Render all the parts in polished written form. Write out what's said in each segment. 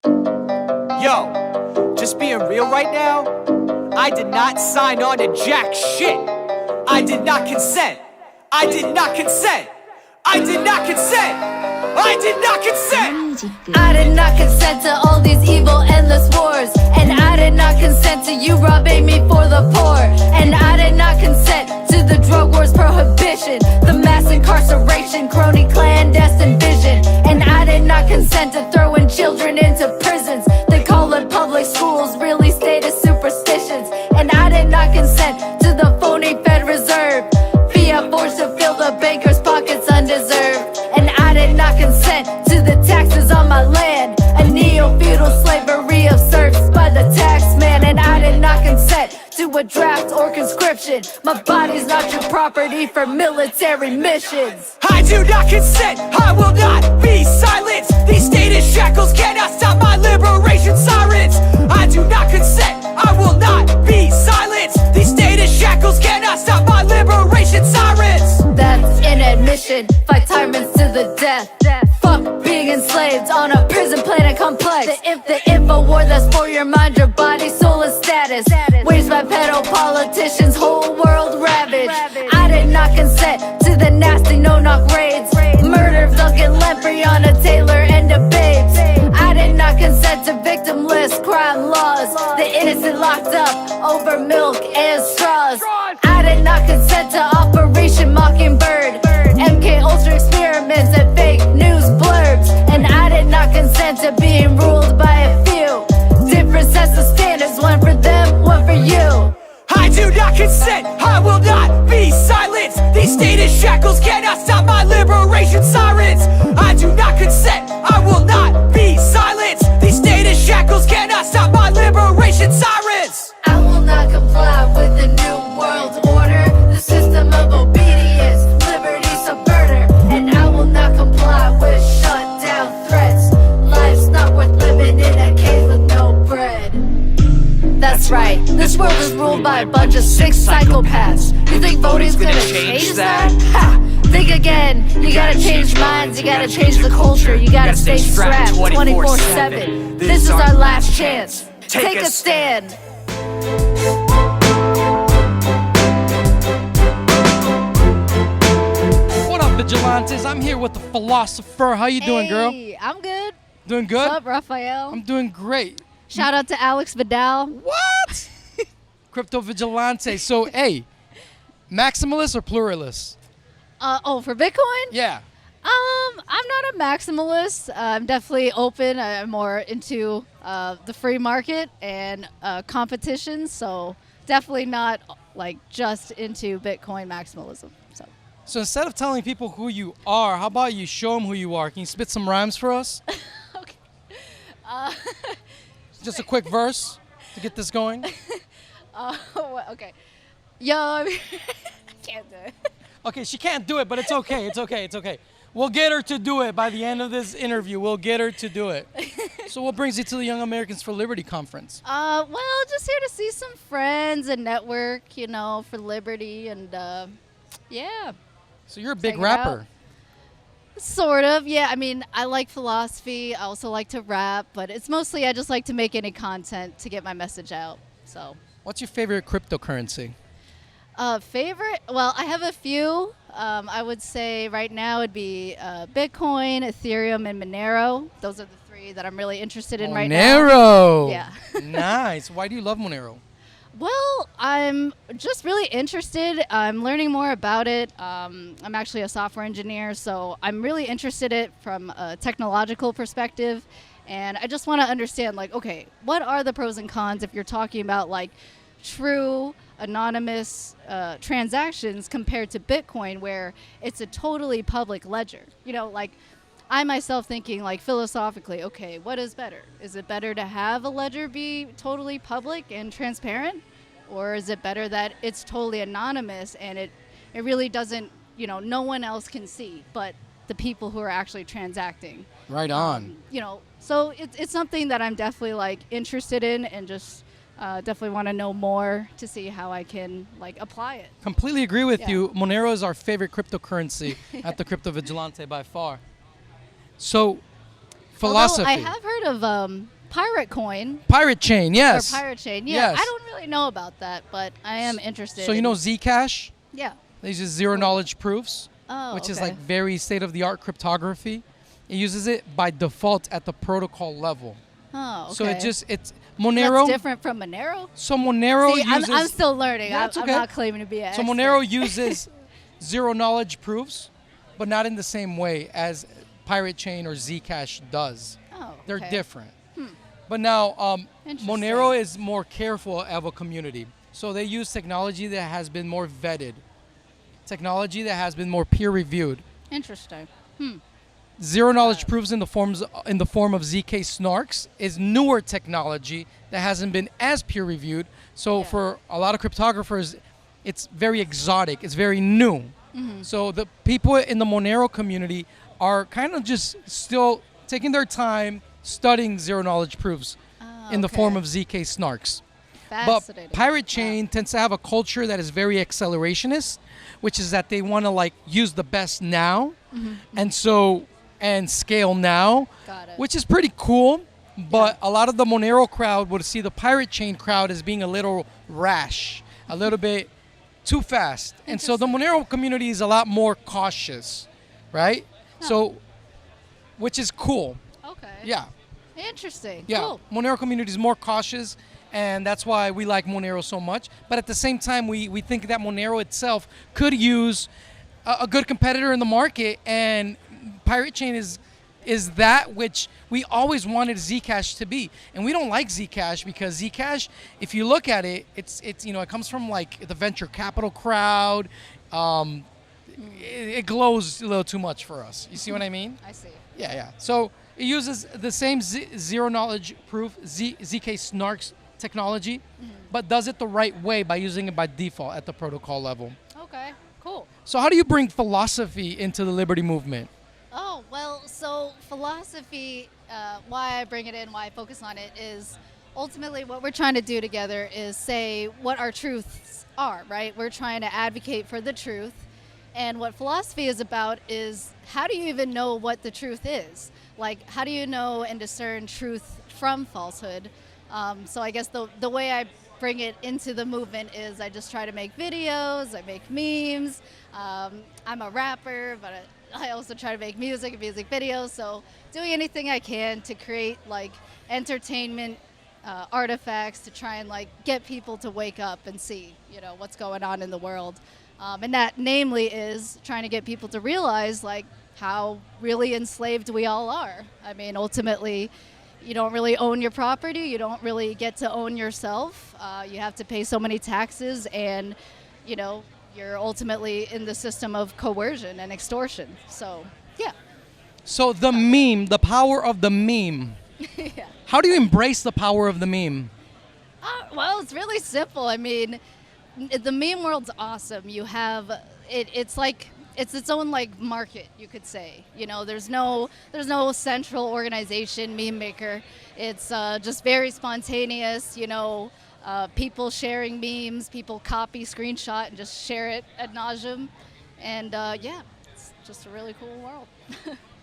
Yo, just being real right now, I did not sign on to jack shit. I did not consent. I did not consent. I did not consent. I did not consent. I did not consent to all these evil endless wars. And I did not consent to you robbing me for the poor. And I did not consent to the drug wars prohibition, the mass incarceration, crony clandestine vision. And I did not consent to throwing children into prisons. They call it public schools, really stated superstitions. And I did not consent to the phony Fed Reserve, fiat forced to fill the bankers' pockets undeserved. And I did not consent to the taxes on my land, a neo-feudal slavery of serfs by the tax man. And I did not consent to a draft or conscription. My body's not your property for military missions. I do not consent. I will not be silenced. These stated shackles cannot stop my liberation sirens. I do not consent. I will not be silenced. These stated shackles cannot stop my liberation sirens. That's an admission. Fight tyrants to the death. Fuck being enslaved on a prison planet complex. The info war that's for your mind, your body, soul, and status. Waged by pedo politicians, whole world ravaged. I did not consent to the nasty no-knock raids. Murder of Duncan Lemprey on a Taylor and a Babes. I did not consent to victimless crime laws. The innocent locked up over milk and straws. I did not consent to Operation Mockingbird, MK Ultra experiments and fake news blurbs. And I did not consent to being ruled by a few different sets of standards, one for them, one for you. I do not consent. I will not be silenced. These stated shackles cannot stop my liberation sirens. I do not consent. I will not be silenced. These stated shackles cannot stop my liberation sirens. I will not comply with the new world order, the system of obedience, liberty subverter. And I will not comply with shutdown threats. Life's not worth living in a cave with no bread. That's right, this world is ruled by a bunch of sick psychopaths. You think voting's gonna change that? Ha! Think again, you gotta change minds, you gotta change the culture, you gotta stay strapped 24/7. This is our last chance. Take a stand. What up, Vigilantes? I'm here with the philosopher. How you doing, girl? Hey, I'm good. Doing good? What's up, Raphael? I'm doing great. Shout out to Alex Vidal. What? Crypto Vigilante. So, hey, maximalist or pluralist? For Bitcoin? Yeah. I'm not a maximalist. I'm definitely open. I'm more into the free market and competition. So definitely not like just into Bitcoin maximalism. So instead of telling people who you are, how about you show them who you are? Can you spit some rhymes for us? Okay. Just a quick verse to get this going. Okay. Yo, I can't do it. Okay, she can't do it, but it's okay. It's okay. It's okay. We'll get her to do it by the end of this interview. We'll get her to do it. So what brings you to the Young Americans for Liberty conference? Well, just here to see some friends and network, for liberty and yeah. So you're a big Check it out. rapper. Sort of, yeah. I mean, I like philosophy. I also like to rap, but it's mostly I just like to make any content to get my message out. So. What's your favorite cryptocurrency? Favorite? Well, I have a few. I would say right now it'd be Bitcoin, Ethereum, and Monero. Those are the three that I'm really interested in right now. Monero. Yeah. Nice. Why do you love Monero? Well, I'm just really interested. I'm learning more about it. I'm actually a software engineer, so I'm really interested in it from a technological perspective. And I just want to understand, like, okay, what are the pros and cons if you're talking about, like, true anonymous transactions compared to Bitcoin, where it's a totally public ledger? Like, I myself thinking, like, philosophically, okay, what is better? Is it better to have a ledger be totally public and transparent? Or is it better that it's totally anonymous and it really doesn't, no one else can see but the people who are actually transacting? Right on. So it's something that I'm definitely, like, interested in and just definitely want to know more to see how I can, like, apply it. Completely agree with Yeah. you. Monero is our favorite cryptocurrency at the Crypto Vigilante by far. So, philosophy. Although I have heard of pirate coin Pirate chain, yes. or pirate chain. Yeah, Yes. I don't really know about that, but I am interested. So you in- know Zcash? Yeah. They use zero knowledge proofs, Oh, which is okay. like very state-of-the-art cryptography. It uses it by default at the protocol level. Oh, okay. So it's That's Monero. different from Monero. So Monero See, uses. I'm still learning. Yeah, I'm, it's I'm okay. not claiming to be an So expert. Monero uses zero knowledge proofs, but not in the same way as Pirate Chain or Zcash does. Oh, They're okay. different. But now Interesting. Monero is more careful of a community. So they use technology that has been more vetted, technology that has been more peer reviewed. Interesting. Zero knowledge proofs in the form of ZK snarks is newer technology that hasn't been as peer reviewed. So Yeah. for a lot of cryptographers, it's very exotic. It's very new. So the people in the Monero community are kind of just still taking their time studying zero knowledge proofs in the form okay. of ZK snarks. Fascinating. But Pirate Chain tends to have a culture that is very accelerationist, which is that they want to like use the best now, and scale now, Got it. which is pretty cool. But a lot of the Monero crowd would see the Pirate Chain crowd as being a little rash, a little bit too fast, and so the Monero community is a lot more cautious, right? So, which is cool. Okay. Yeah. Interesting. Yeah, Cool. Monero community is more cautious, and that's why we like Monero so much. But at the same time, we think that Monero itself could use a good competitor in the market, and Pirate Chain is that which we always wanted Zcash to be. And we don't like Zcash because Zcash, if you look at it, it's it comes from like the venture capital crowd. It glows a little too much for us. You see what I mean? I see. Yeah. So it uses the same zero knowledge proof ZK snarks technology, but does it the right way by using it by default at the protocol level. Okay. Cool. So how do you bring philosophy into the liberty movement? Oh, well, so philosophy, why I bring it in, why I focus on it is ultimately what we're trying to do together is say what our truths are, right? We're trying to advocate for the truth. And what philosophy is about is how do you even know what the truth is? Like, how do you know and discern truth from falsehood? So I guess the way I bring it into the movement is I just try to make videos, I make memes. I'm a rapper, but I also try to make music and music videos. So doing anything I can to create like entertainment artifacts to try and like get people to wake up and see, what's going on in the world. And that namely is trying to get people to realize like how really enslaved we all are. I mean, ultimately, you don't really own your property. You don't really get to own yourself. You have to pay so many taxes, and you're ultimately in the system of coercion and extortion. So, yeah. So the meme, the power of the meme. Yeah. How do you embrace the power of the meme? Well, it's really simple. I mean, the meme world's awesome. You have it's like it's its own like market, you could say. There's no central organization meme maker. It's just very spontaneous. People sharing memes, people copy, screenshot, and just share it ad nauseum. And it's just a really cool world.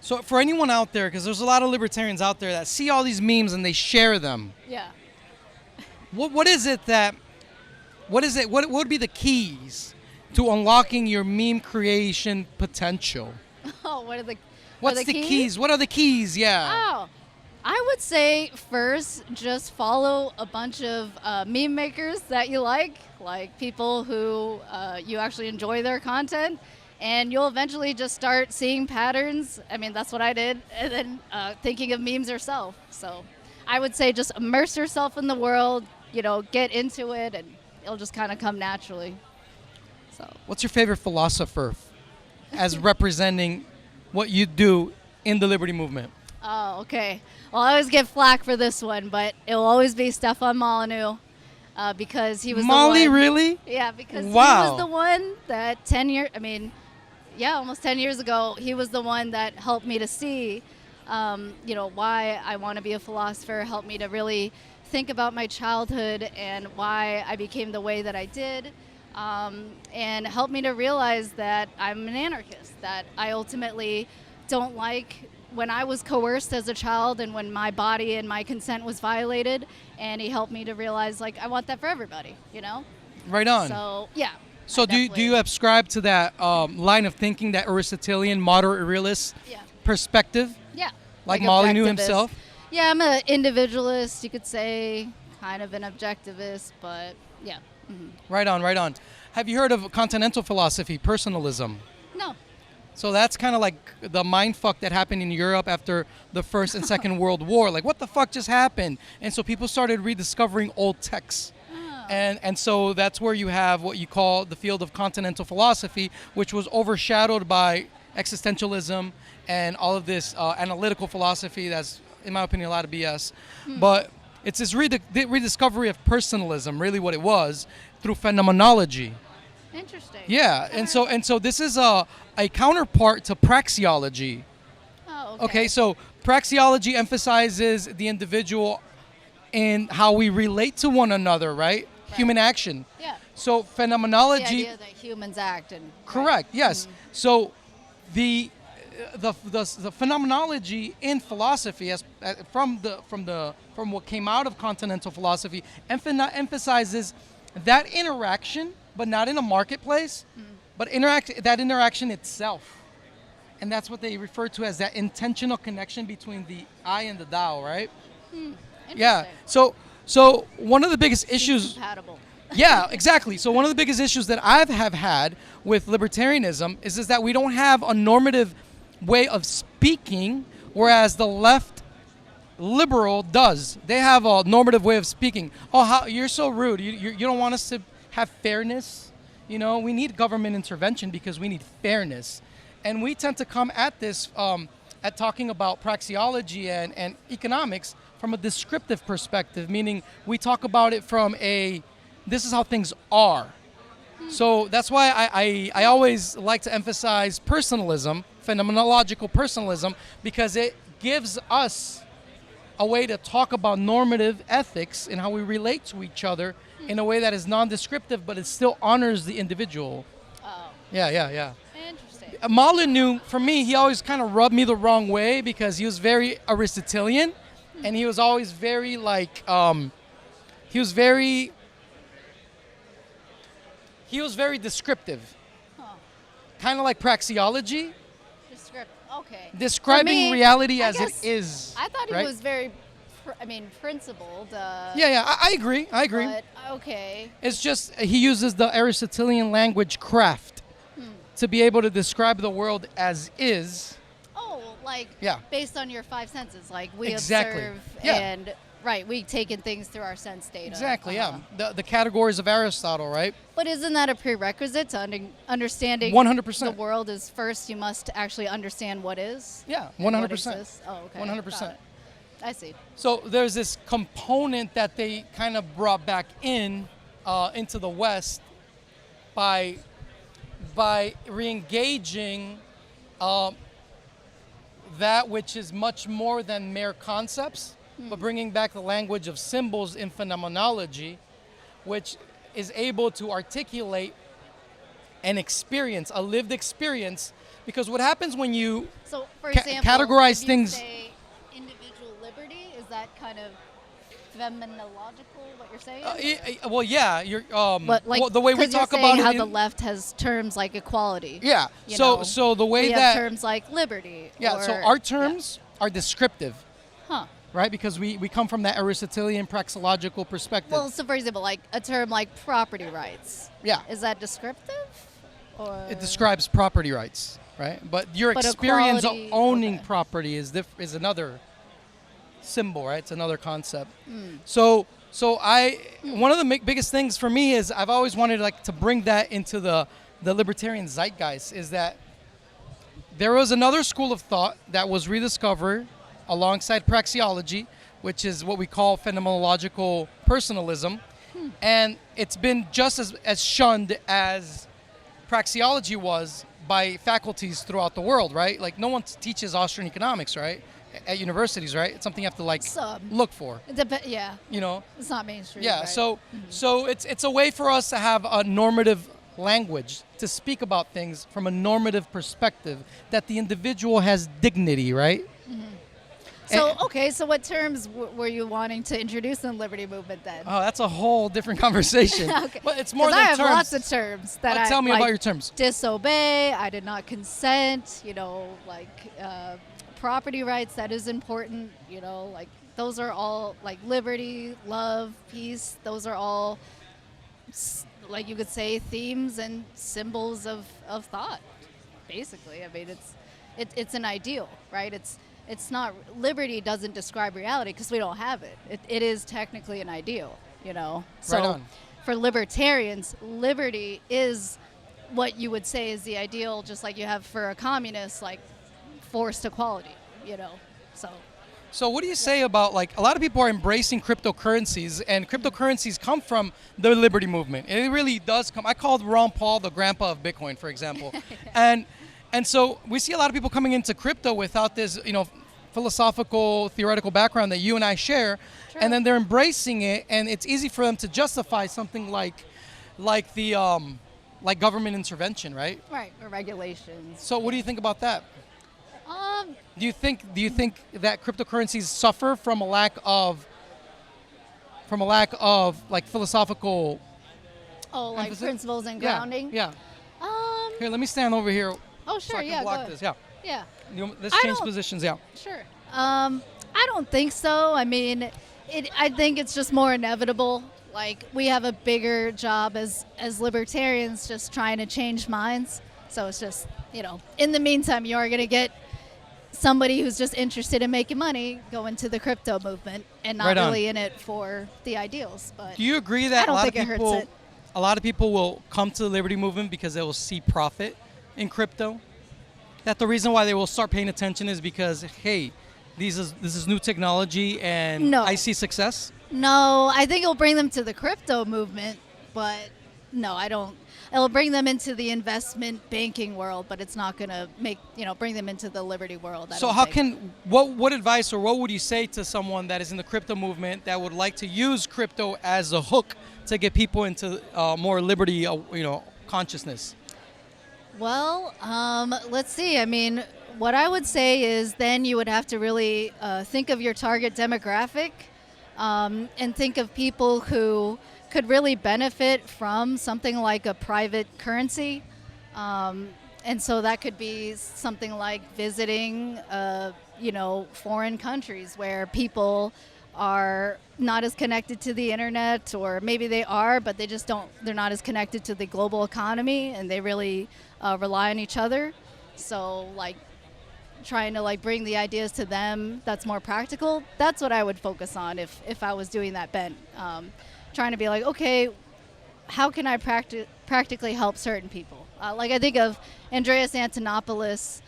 So for anyone out there, because there's a lot of libertarians out there that see all these memes and they share them. Yeah. What would be the keys to unlocking your meme creation potential? Oh, what are the What's the keys? What are the keys? Yeah. Oh, I would say first just follow a bunch of meme makers that you like people who you actually enjoy their content, and you'll eventually just start seeing patterns. I mean, that's what I did, and then thinking of memes yourself. So I would say just immerse yourself in the world, get into it, and it'll just kind of come naturally. So. What's your favorite philosopher as representing what you do in the liberty movement? Oh, okay. Well, I always get flack for this one, but it will always be Stefan Molyneux because he was Molly, the one. Really? Yeah, because Wow. he was the one that almost 10 years ago, he was the one that helped me to see, why I want to be a philosopher, helped me to really think about my childhood and why I became the way that I did, and helped me to realize that I'm an anarchist, that I ultimately don't like when I was coerced as a child and when my body and my consent was violated, and he helped me to realize, like, I want that for everybody, you know? Right on. So, yeah. So I do you definitely- subscribe to that line of thinking, that Aristotelian moderate realist Yeah. perspective, Yeah. like Molyneux objectivist. himself? Yeah, I'm an individualist, you could say, kind of an objectivist, but yeah. Mhm. Right on, right on. Have you heard of continental philosophy, personalism? No. So that's kind of like the mind fuck that happened in Europe after the First and Second World War. Like, what the fuck just happened? And so people started rediscovering old texts. And so that's where you have what you call the field of continental philosophy, which was overshadowed by existentialism and all of this analytical philosophy that's, in my opinion, a lot of BS. But it's this rediscovery of personalism, really what it was, through phenomenology. Interesting. Yeah, and so this is a counterpart to praxeology. Oh, Okay, so praxeology emphasizes the individual in how we relate to one another, right? Human action. Yeah. So The phenomenology. idea that humans act and Correct. Yes. So the phenomenology in philosophy, as from what came out of continental philosophy, emphasizes that interaction, but not in a marketplace, but that interaction itself, and that's what they refer to as that intentional connection between the I and the Tao, right? Yeah. So one of the biggest issues. compatible. Yeah, exactly. So one of the biggest issues that I have had with libertarianism is that we don't have a normative way of speaking, whereas the left liberal does. They have a normative way of speaking. Oh, how you're so rude. You don't want us to have fairness. You know, we need government intervention because we need fairness. And we tend to come at this, at talking about praxeology and economics from a descriptive perspective, meaning we talk about it from this is how things are. So that's why I always like to emphasize personalism, phenomenological personalism, because it gives us a way to talk about normative ethics and how we relate to each other in a way that is non-descriptive, but it still honors the individual. Oh, Yeah. interesting. Molyneux, for me, he always kind of rubbed me the wrong way because he was very Aristotelian, and he was always very like, he was very descriptive, kind of like praxeology, Okay. describing For me, reality I as guess it is. I thought right? he was very, principled. Yeah, I agree. But, okay. It's just he uses the Aristotelian language craft to be able to describe the world as is. Oh, like Yeah. based on your five senses, like we Exactly. observe Yeah. and we take in things through our sense data. Exactly, Uh-huh. yeah. The categories of Aristotle, right? But isn't that a prerequisite to understanding 100%. the world is first? You must actually understand what is. Yeah, and what 100%. exists? Oh, okay. 100%. Got it. I see. So there's this component that they kind of brought back into the West by re-engaging that which is much more than mere concepts, but bringing back the language of symbols in phenomenology, which is able to articulate an experience, a lived experience. Because what happens when you So, for Ca- example, categorize if you things- say individual liberty, is that kind of phenomenological? What you're saying? well, yeah, you're But like well, the way we 'cause you're talk saying about it. how in- the left has terms like equality. yeah. you So know, so the way we have that terms like liberty. yeah. So or- our terms are descriptive, Huh. right? Because we come from that Aristotelian praxeological perspective. Well, so for example, like a term like property rights. yeah. Is that descriptive? Or It describes property rights, right? But your But experience of equality- owning okay. property is another symbol, right? It's another concept. Hmm. So one of the biggest things for me is I've always wanted to bring that into the libertarian zeitgeist, is that there was another school of thought that was rediscovered alongside praxeology, which is what we call phenomenological personalism, and it's been just as shunned as praxeology was by faculties throughout the world, right? Like no one teaches Austrian economics, right? At universities, right? It's something you have to Some. look for, yeah, you know? it's not mainstream. Yeah, right? so it's a way for us to have a normative language to speak about things from a normative perspective, that the individual has dignity, right? So, And- okay, so what terms were you wanting to introduce in the Liberty Movement then? Oh, that's a whole different conversation. Okay. But it's more 'Cause than I have terms. lots of terms that I Tell me like, about your terms. disobey, I did not consent, property rights, that is important, like those are all like liberty, love, peace, those are all like you could say themes and symbols of thought, basically. I mean, it's an ideal, right? It's not, liberty doesn't describe reality because we don't have it. It is technically an ideal, So Right on. for libertarians, liberty is what you would say is the ideal, just like you have for a communist, like forced equality, So What do you say about, like, a lot of people are embracing cryptocurrencies, and cryptocurrencies come from the liberty movement. And it really does come. I called Ron Paul the grandpa of Bitcoin, for example. And so we see a lot of people coming into crypto without this, philosophical, theoretical background that you and I share, True. and then they're embracing it, and it's easy for them to justify something like government intervention, right? right, or regulations. So what do you think about that? Do you think that cryptocurrencies suffer from a lack of like philosophical like emphasis? principles and Yeah, grounding. Yeah. Um. Here, let me stand over here. Oh, So sure. I can Yeah. block Go ahead. this. Yeah. Yeah. Let's I change don't- positions. Yeah. Sure. I don't think so. I mean, I think it's just more inevitable. Like, we have a bigger job as libertarians just trying to change minds. So it's just, in the meantime, you are going to get somebody who's just interested in making money go into the crypto movement and not Right on. really in it for the ideals. But Do you agree that I don't a lot think of it hurts people, it. a lot of people will come to the liberty movement because they will see profit in crypto? That the reason why they will start paying attention is because, hey, this is new technology and No. I see success? No, I think it'll bring them to the crypto movement, but no, I don't. It'll bring them into the investment banking world, but it's not going to bring them into the liberty world. I So don't how think. what advice or what would you say to someone that is in the crypto movement that would like to use crypto as a hook to get people into more liberty, consciousness? Well, let's see. I mean, what I would say is then you would have to really think of your target demographic and think of people who could really benefit from something like a private currency. And so that could be something like visiting, foreign countries where people are not as connected to the internet, or maybe they are, but they're not as connected to the global economy, and they really rely on each other. So like trying to bring the ideas to them that's more practical, that's what I would focus on if I was doing that bent. Trying to be like, okay, how can I practically help certain people? Like I think of Andreas Antonopoulos.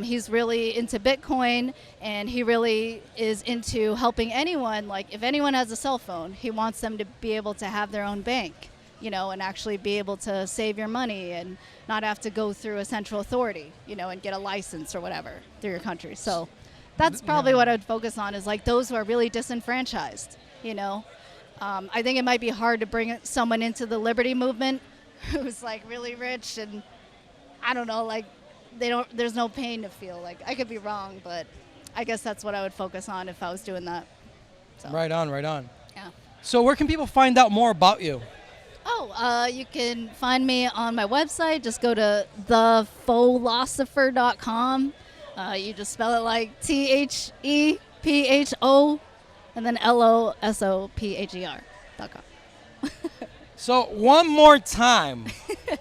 He's really into Bitcoin, and he really is into helping anyone. Like if anyone has a cell phone, he wants them to be able to have their own bank, and actually be able to save your money and not have to go through a central authority, and get a license or whatever through your country. So that's probably what I'd focus on, is like those who are really disenfranchised, I think it might be hard to bring someone into the liberty movement who's like really rich, and I don't know, like there's no pain to feel. Like I could be wrong, but I guess that's what I would focus on if I was doing that. So, Right on. yeah. So where can people find out more about you? Oh, you can find me on my website. Just go to thepholosopher.com. You just spell it like THEPHO and then LOSOPHER.com. So one more time. Can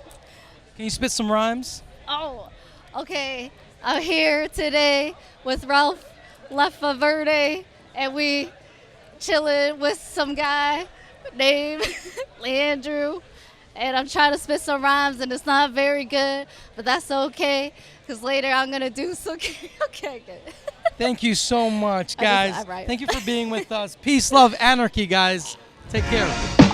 you spit some rhymes? Oh, okay. I'm here today with Ralph Lefeverde, and we chilling with some guy named Leandrew. And I'm trying to spit some rhymes, and it's not very good, but that's okay, because later I'm going to do some. Okay, good. Thank you so much, guys. all right. Thank you for being with us. Peace, love, anarchy, guys. Take care.